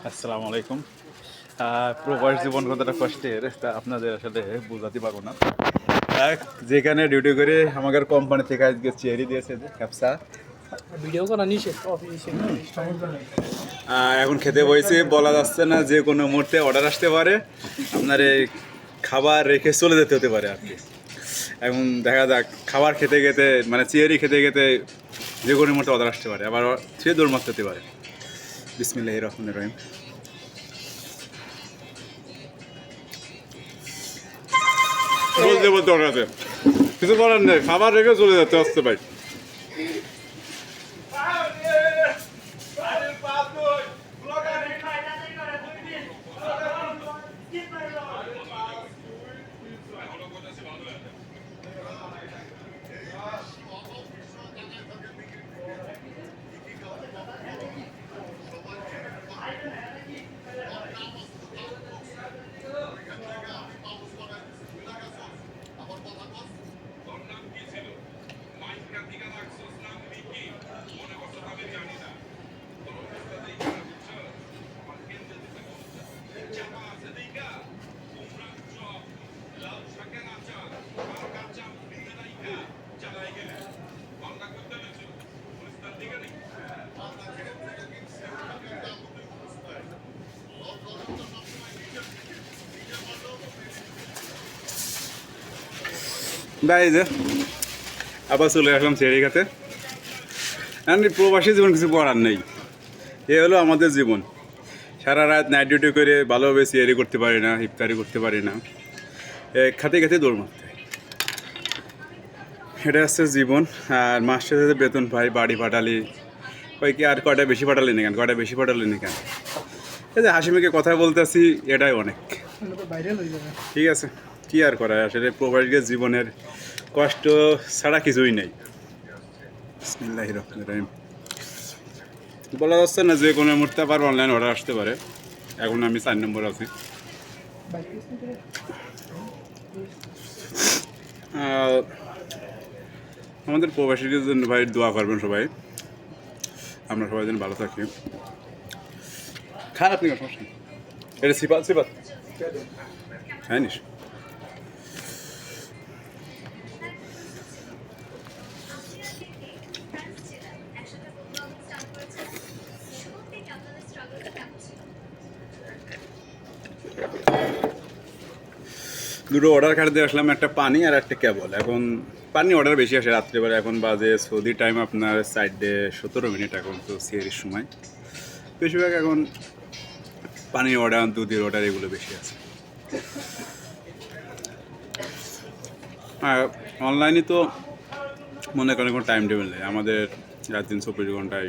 আসসালামু আলাইকুম। প্রবাস জীবন কতটা কষ্টের তা আপনাদের আসলে বোঝাতে পারবো না। যেখানে ডিউটি করে আমাদের কোম্পানি থেকে আজকে চেয়ারি দিয়েছে যে ক্যাপসা, ভিডিও করা নিষেধ অফিসে এখন খেতে বসেছি, বলা যাচ্ছে না যে কোনো মুহূর্তে অর্ডার আসতে পারে, আপনার এই খাবার রেখে চলে যেতে হতে পারে আর কি। এখন দেখা যাক, খাবার খেতে খেতে মানে চেয়ারি খেতে খেতে যে কোনো মুহূর্তে অর্ডার আসতে পারে, আবার সে দৌড় মারতে হতে পারে। বিসমিল্লাহির রহমানির রহিম। বলতে বলতে অর্ডার আছে, কিছু করার নেই, খাবার রেখে চলে যেতে আসতে ভাই। ভাই যে আবার চলে আসলাম চেরি খাতে। প্রবাসী জীবন কিছু করার নেই, এ হলো আমাদের জীবন। সারা রাত নাইট ডিউটি করে ভালোভাবে সিয়ারি করতে পারি না, ইফতারি করতে পারি না, খাতে খাতে দৌড় মারতে হয়। এটা হচ্ছে জীবন। আর মাস শেষে বেতন পাই, বাড়ি পাঠালি কয় কি আর কয়টা বেশি পাঠালি না কেন, কয়টা বেশি পাঠালি না কেন, এই যে হাসিমিকে কথা বলতেছি, এটাই অনেক। ভাইরাল হয়ে যাবে। ঠিক আছে, কি আর করা, আসলে প্রবাসীদের জীবনের কষ্ট ছাড়া কিছুই নেই। বিসমিল্লাহির রহমানির রহিম। বলা যাচ্ছে না যে কোনো মুহূর্তে আবার অনলাইন অর্ডার আসতে পারে। এখন আমি 4 নম্বর আছি। আমাদের প্রবাসীদের জন্য ভাই দোয়া করবেন সবাই, আমরা সবাই যেন ভালো থাকি। খান আপনি সমস্যা নেই। এটা সিপাত সিপাত হ্যাঁ নিস। দুটো অর্ডার কাটতে আসলাম, একটা পানি আর একটা কেবল। এখন পানি অর্ডার বেশি আসে রাত্রেবেলা, এখন বাজে সৌদি টাইম আপনার 4:17 এখন তো সিয়ারির সময়। বেশিরভাগ এখন পানির অর্ডার, দুধের অর্ডার এগুলো বেশি আছে। আর অনলাইনে তো মনে করেন কোনো টাইম টেবিল নেই, আমাদের রাত দিন 24 ঘন্টায়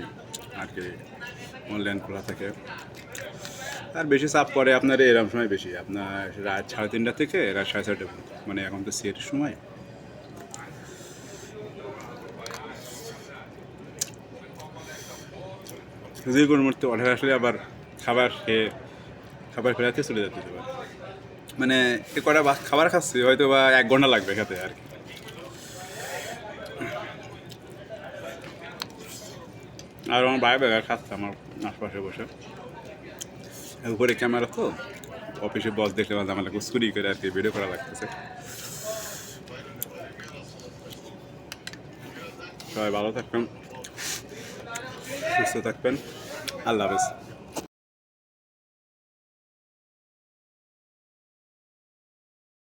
আর কি অনলাইন খোলা থাকে। আর বেশি চাপ পড়ে আপনার এরকম সময় বেশি, আপনার রাত 3:30 থেকে রাত 4:30 পর্যন্ত, মানে এখন তো সিয়ারির সময়। যে কোনো মুহূর্তে অর্ডার আসলে আবার খাবার খেয়ে খাবার ফেরাতে চলে যেতে পারে, মানে এ কটা খাবার খাচ্ছি হয়তো বা 1 ঘন্টা লাগবে খেতে আর কি। আর আমার বাইরে বেগার খাচ্ছে আমার আশপাশে বসে, উপরে ক্যামেরা তো, অফিসে বস দেখলে মাঝে আমার স্কুটি করে আর কি ভিডিও করা লাগতেছে। সবাই ভালো থাকবেন, সুস্থ থাকবেন, আল্লাহ হাফেজ।